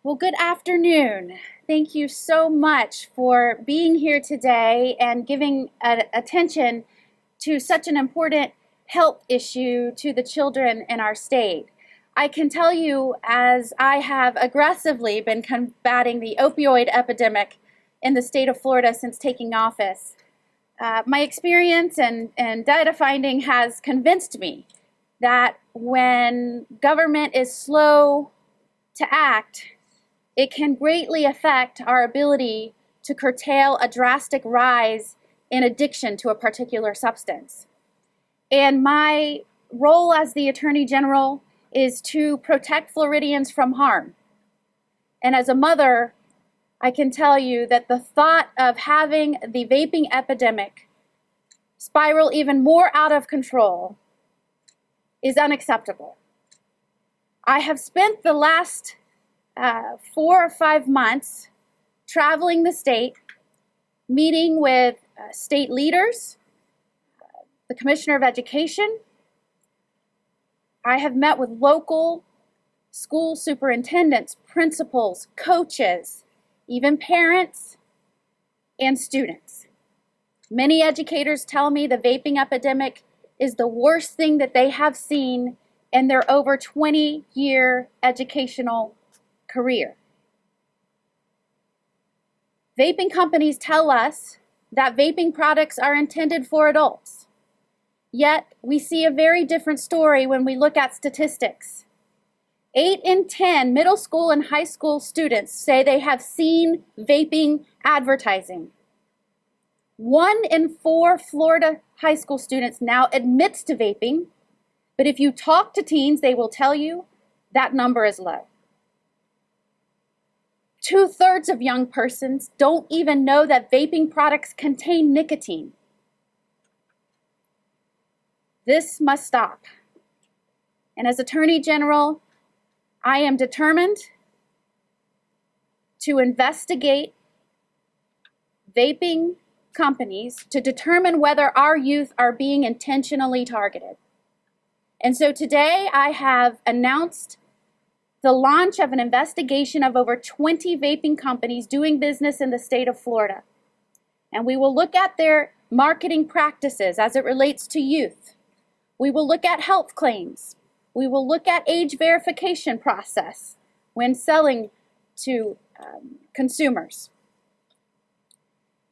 Well, good afternoon. Thank you so much for being here today and giving attention to such an important health issue to the children in our state. I can tell you, as I have aggressively been combating the opioid epidemic in the state of Florida since taking office, my experience and data finding has convinced me that when government is slow to act, it can greatly affect our ability to curtail a drastic rise in addiction to a particular substance. And my role as the Attorney General is to protect Floridians from harm. And as a mother, I can tell you that the thought of having the vaping epidemic spiral even more out of control is unacceptable. I have spent the last 4 or 5 months traveling the state, meeting with state leaders, the Commissioner of Education. I have met with local school superintendents, principals, coaches, even parents and students. Many educators tell me the vaping epidemic is the worst thing that they have seen in their over 20-year educational career. Vaping companies tell us that vaping products are intended for adults. Yet, we see a very different story when we look at statistics. 8 in 10 middle school and high school students say they have seen vaping advertising. 1 in 4 Florida high school students now admits to vaping, but if you talk to teens, they will tell you that number is low. 2/3 of young persons don't even know that vaping products contain nicotine. This must stop. And as Attorney General, I am determined to investigate vaping companies to determine whether our youth are being intentionally targeted. And so today I have announced the launch of an investigation of over 20 vaping companies doing business in the state of Florida. And we will look at their marketing practices as it relates to youth. We will look at health claims. We will look at age verification process when selling to consumers.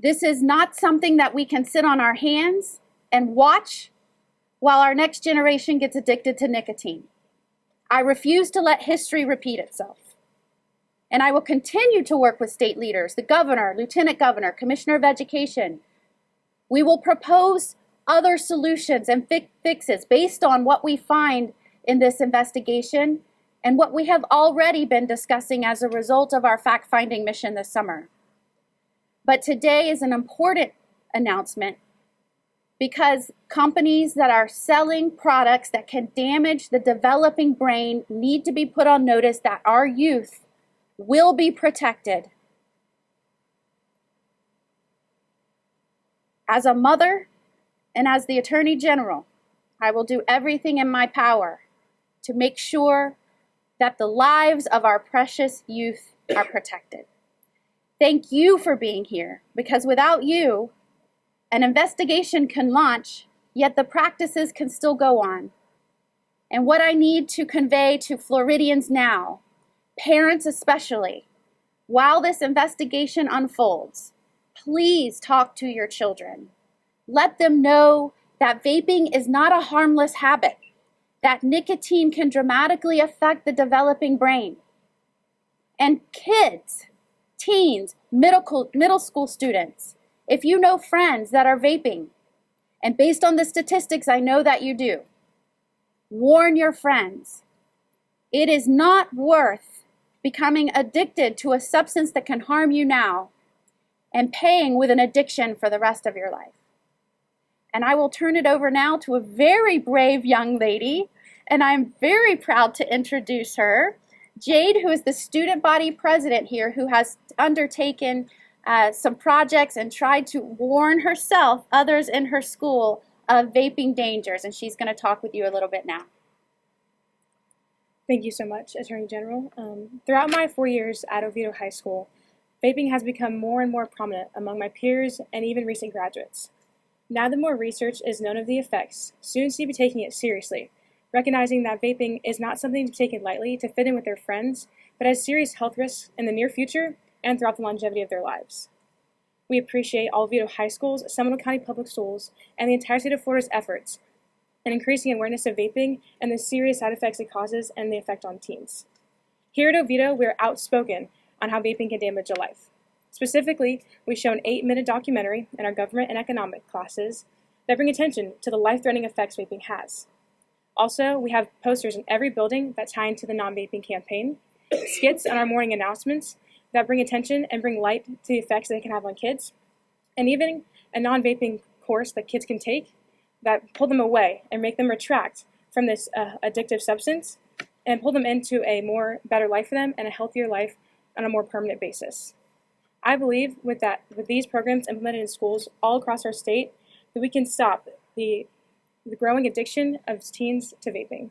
This is not something that we can sit on our hands and watch while our next generation gets addicted to nicotine. I refuse to let history repeat itself. And I will continue to work with state leaders, the governor, lieutenant governor, commissioner of education. We will propose other solutions and fixes based on what we find in this investigation and what we have already been discussing as a result of our fact-finding mission this summer. But today is an important announcement because companies that are selling products that can damage the developing brain need to be put on notice that our youth will be protected. As a mother and as the Attorney General, I will do everything in my power to make sure that the lives of our precious youth are protected. Thank you for being here, because without you, an investigation can launch, yet the practices can still go on. And what I need to convey to Floridians now, parents especially, while this investigation unfolds, please talk to your children. Let them know that vaping is not a harmless habit, that nicotine can dramatically affect the developing brain. And kids, teens, middle school students, if you know friends that are vaping, and based on the statistics, I know that you do, warn your friends. It is not worth becoming addicted to a substance that can harm you now and paying with an addiction for the rest of your life. And I will turn it over now to a very brave young lady, and I'm very proud to introduce her, Jade, who is the student body president here, who has undertaken some projects and tried to warn herself, others in her school, of vaping dangers. And she's going to talk with you a little bit now. Thank you so much, Attorney General. Throughout my 4 years at Oviedo High School, vaping has become more and more prominent among my peers and even recent graduates. Now that more research is known of the effects, students need to be taking it seriously, recognizing that vaping is not something to be taken lightly to fit in with their friends, but has serious health risks in the near future and throughout the longevity of their lives. We appreciate all Oviedo High Schools, Seminole County Public Schools, and the entire state of Florida's efforts in increasing awareness of vaping and the serious side effects it causes and the effect on teens. Here at Oviedo, we are outspoken on how vaping can damage a life. Specifically, we show an 8-minute documentary in our government and economic classes that bring attention to the life-threatening effects vaping has. Also, we have posters in every building that tie into the non-vaping campaign, skits on our morning announcements that bring attention and bring light to the effects that it can have on kids, and even a non-vaping course that kids can take that pull them away and make them retract from this addictive substance and pull them into a better life for them and a healthier life on a more permanent basis. I believe with these programs implemented in schools all across our state, that we can stop the growing addiction of teens to vaping.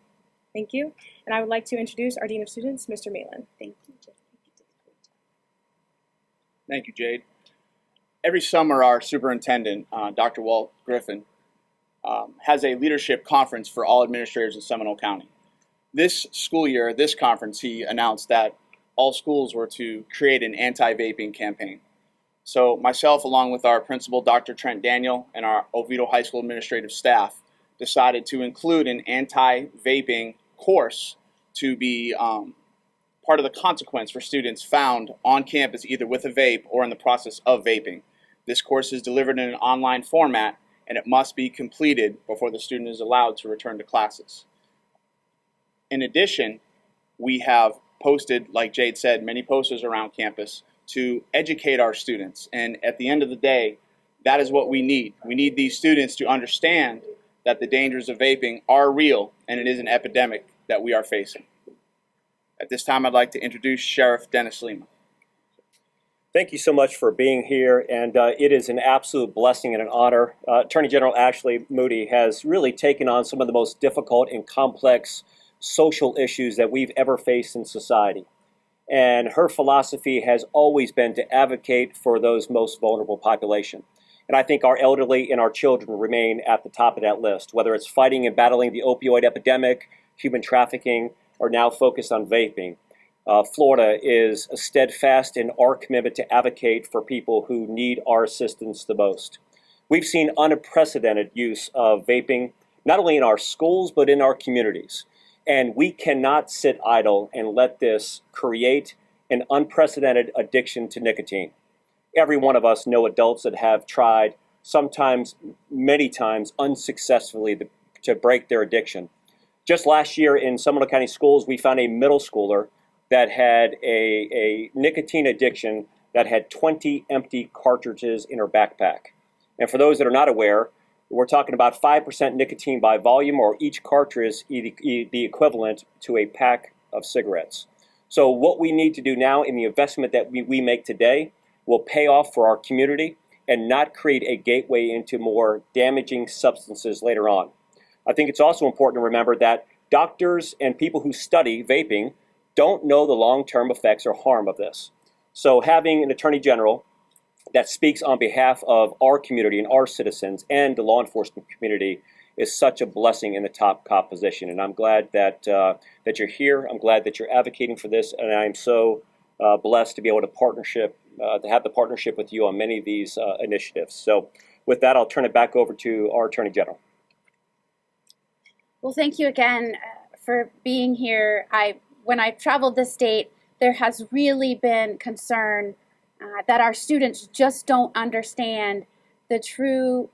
Thank you, and I would like to introduce our Dean of Students, Mr. Malin. Thank you, Jade. Thank you, Jade. Every summer, our superintendent, Dr. Walt Griffin, has a leadership conference for all administrators in Seminole County. This school year, this conference, he announced that all schools were to create an anti-vaping campaign. So myself, along with our principal, Dr. Trent Daniel, and our Oviedo High School administrative staff, decided to include an anti-vaping course to be part of the consequence for students found on campus either with a vape or in the process of vaping. This course is delivered in an online format, and it must be completed before the student is allowed to return to classes. In addition, we have posted, like Jade said, many posters around campus to educate our students. And at the end of the day, that is what we need. We need these students to understand that the dangers of vaping are real and it is an epidemic that we are facing. At this time, I'd like to introduce Sheriff Dennis Lima. Thank you so much for being here, and it is an absolute blessing and an honor. Attorney General Ashley Moody has really taken on some of the most difficult and complex social issues that we've ever faced in society. And her philosophy has always been to advocate for those most vulnerable population. And I think our elderly and our children remain at the top of that list, whether it's fighting and battling the opioid epidemic, human trafficking, or now focused on vaping. Florida is steadfast in our commitment to advocate for people who need our assistance the most. We've seen unprecedented use of vaping, not only in our schools, but in our communities. And we cannot sit idle and let this create an unprecedented addiction to nicotine. Every one of us know adults that have tried, sometimes, many times, unsuccessfully to break their addiction. Just last year in Seminole County schools, we found a middle schooler that had a nicotine addiction that had 20 empty cartridges in her backpack. And for those that are not aware, we're talking about 5% nicotine by volume, or each cartridge the equivalent to a pack of cigarettes. So what we need to do now in the investment that we make today will pay off for our community and not create a gateway into more damaging substances later on. I think it's also important to remember that doctors and people who study vaping don't know the long-term effects or harm of this. So having an Attorney General that speaks on behalf of our community and our citizens and the law enforcement community is such a blessing in the top cop position. And I'm glad that you're here. I'm glad that you're advocating for this, and I'm so blessed to be able to have the partnership with you on many of these initiatives. So with that, I'll turn it back over to our Attorney General. Well, thank you again for being here. When I've traveled this state, there has really been concern that our students just don't understand the true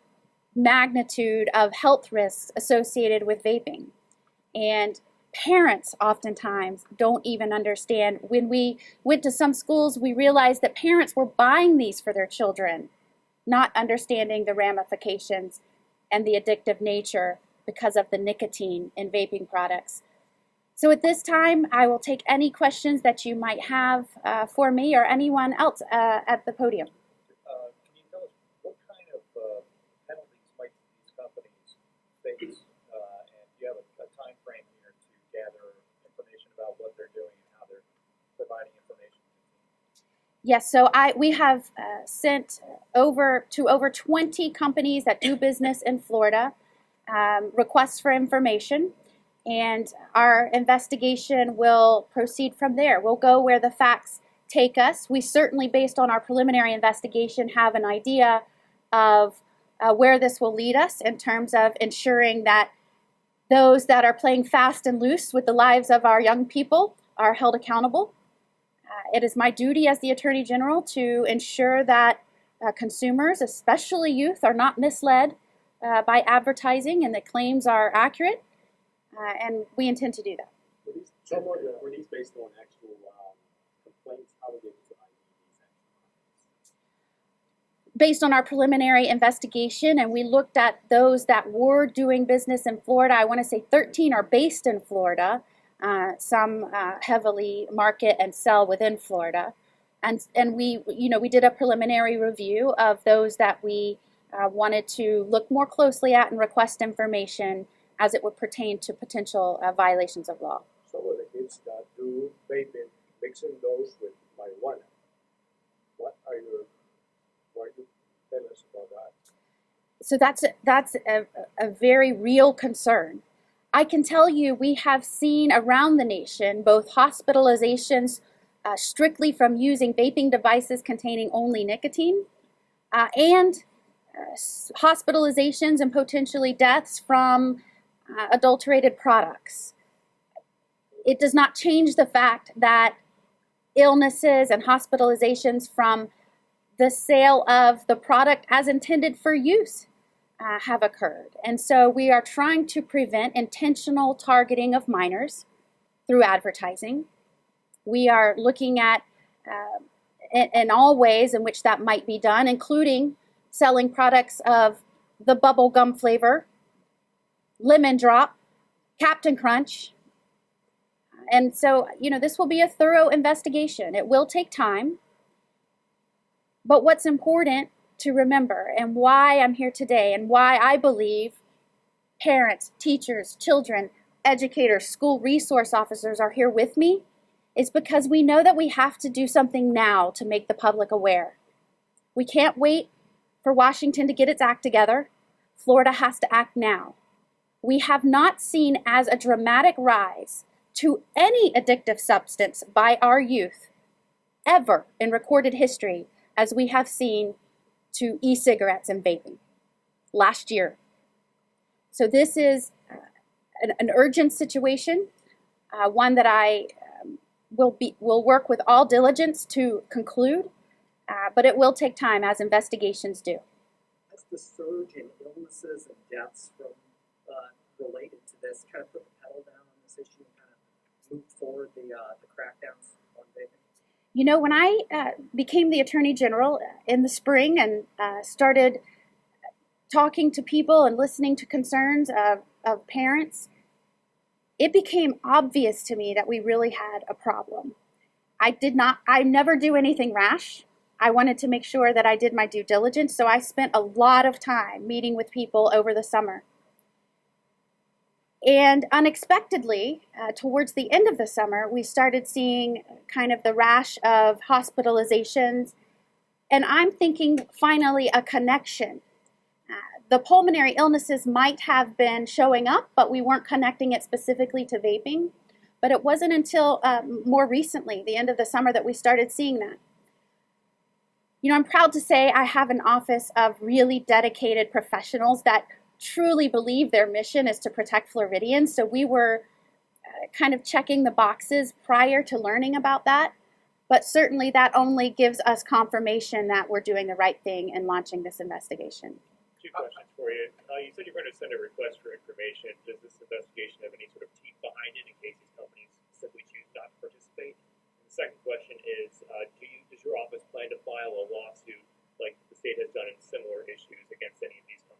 magnitude of health risks associated with vaping. And parents oftentimes don't even understand. When we went to some schools, we realized that parents were buying these for their children, not understanding the ramifications and the addictive nature because of the nicotine in vaping products. So at this time, I will take any questions that you might have for me or anyone else at the podium. Can you tell us what kind of penalties might these companies face? And do you have a time frame here to gather information about Yes, so we have sent over 20 companies that do business in Florida requests for information, and our investigation will proceed from there. We'll go where the facts take us. We certainly, based on our preliminary investigation, have an idea of where this will lead us in terms of ensuring that those that are playing fast and loose with the lives of our young people are held accountable. It is my duty as the Attorney General to ensure that consumers, especially youth, are not misled by advertising and that claims are accurate, and we intend to do that. Were these based on actual complaints? How were they to ID these actual complaints? Based on our preliminary investigation, and we looked at those that were doing business in Florida, I want to say 13 are based in Florida. Some heavily market and sell within Florida, and we did a preliminary review of those that we wanted to look more closely at and request information as it would pertain to potential violations of law. Some of the kids that do vaping, mixing those with marijuana. What are you tell us about that? So that's a very real concern. I can tell you we have seen around the nation both hospitalizations strictly from using vaping devices containing only nicotine and hospitalizations and potentially deaths from adulterated products. It does not change the fact that illnesses and hospitalizations from the sale of the product as intended for use have occurred. And so we are trying to prevent intentional targeting of minors through advertising. We are looking at in all ways in which that might be done, including selling products of the bubble gum flavor, lemon drop, Captain Crunch. And so, this will be a thorough investigation. It will take time. But what's important to remember, and why I'm here today, and why I believe parents, teachers, children, educators, school resource officers are here with me, is because we know that we have to do something now to make the public aware. We can't wait for Washington to get its act together. Florida has to act now. We have not seen as a dramatic rise to any addictive substance by our youth ever in recorded history as we have seen to e-cigarettes and vaping last year. So this is an urgent situation, one that I will work with all diligence to conclude, but it will take time as investigations do. Has the surge in illnesses and deaths from related to this kind of put the pedal down on this issue and kind of moved forward the crackdowns on vaping? When I became the Attorney General in the spring and started talking to people and listening to concerns of parents, it became obvious to me that we really had a problem. I never do anything rash. I wanted to make sure that I did my due diligence, so I spent a lot of time meeting with people over the summer. And unexpectedly, towards the end of the summer, we started seeing kind of the rash of hospitalizations. And I'm thinking finally a connection. The pulmonary illnesses might have been showing up, but we weren't connecting it specifically to vaping. But it wasn't until more recently, the end of the summer, that we started seeing that. I'm proud to say I have an office of really dedicated professionals that truly believe their mission is to protect Floridians. So we were kind of checking the boxes prior to learning about that. But certainly that only gives us confirmation that we're doing the right thing in launching this investigation. Two questions for you. You said you're going to send a request for information. Does this investigation have any sort of teeth behind it in case these companies simply choose not to participate? And the second question is, does your office plan to file a lawsuit like the state has done in similar issues against any of these companies?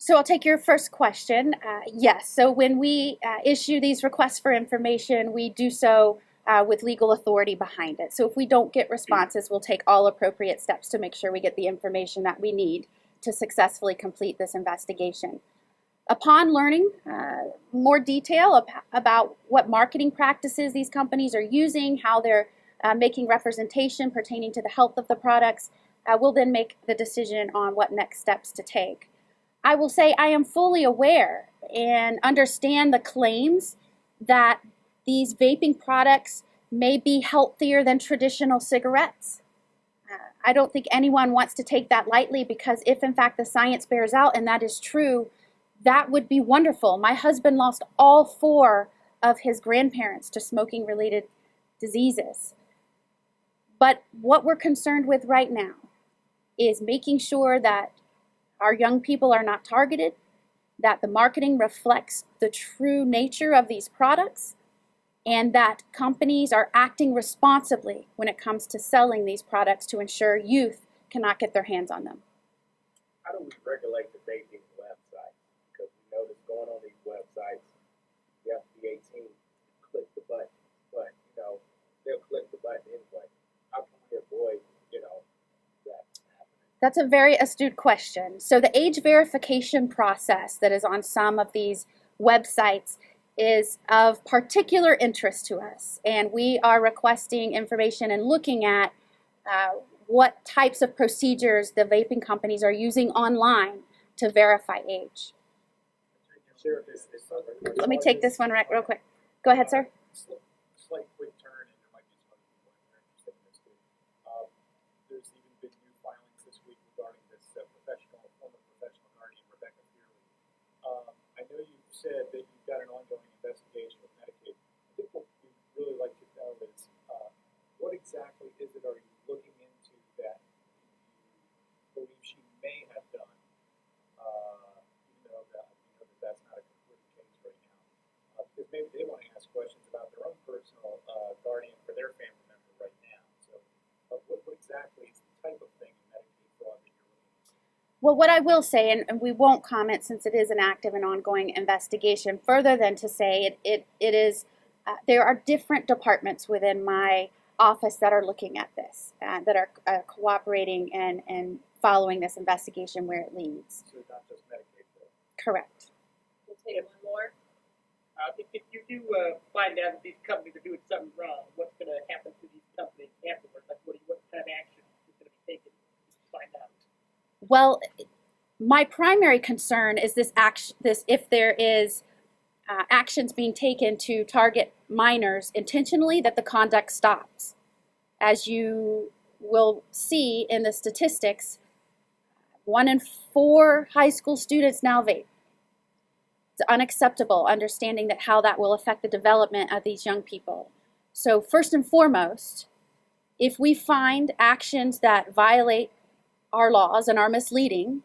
So I'll take your first question. Yes. So when we issue these requests for information, we do so with legal authority behind it. So if we don't get responses, we'll take all appropriate steps to make sure we get the information that we need to successfully complete this investigation. Upon learning more detail about what marketing practices these companies are using, how they're making representation pertaining to the health of the products, we'll then make the decision on what next steps to take. I will say I am fully aware and understand the claims that these vaping products may be healthier than traditional cigarettes. I don't think anyone wants to take that lightly, because if in fact the science bears out and that is true, that would be wonderful. My husband lost all 4 of his grandparents to smoking-related diseases. But what we're concerned with right now is making sure that our young people are not targeted, that the marketing reflects the true nature of these products, and that companies are acting responsibly when it comes to selling these products to ensure youth cannot get their hands on them. How do we regulate the vaping website? Because we know that's going on these websites. You have to be 18 to click the button, but they'll click the button anyway. How can we avoid that happening? That's a very astute question. So the age verification process that is on some of these websites is of particular interest to us, and we are requesting information and looking at what types of procedures the vaping companies are using online to verify age. Let me take this one real quick. Go ahead, sir. Slight quick turn, and there might be some other people that are interested in this too. There's even been new filings this week regarding this former professional guardian, Rebecca Fearley. I know you said that you've got an ongoing investigation with Medicaid. I think what we'd really like to know is what exactly is it are you looking into that you believe she may have done, even though that's not a complete case right now. Because maybe they want to ask questions about their own personal guardian for their family member right now. So what exactly is the type of thing in Medicaid fraud that you're looking into? Well, what I will say, and we won't comment since it is an active and ongoing investigation, further than to say it is, there are different departments within my office that are looking at this, that are cooperating and following this investigation where it leads. So not just Medicaid fraud. Correct. We'll take one more. If you do find out that these companies are doing something wrong, what's going to happen to these companies afterwards? Like, what kind of action is going to be taken to find out? Well, my primary concern is if there is actions being taken to target minors intentionally, that the conduct stops. As you will see in the statistics, 1 in 4 high school students now vape. It's unacceptable, understanding that how that will affect the development of these young people. So first and foremost, if we find actions that violate our laws and are misleading,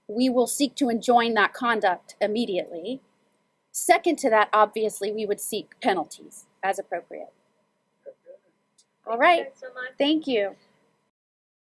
we will seek to enjoin that conduct immediately. Second to that, obviously, we would seek penalties as appropriate. All right. Thanks so much. Thank you.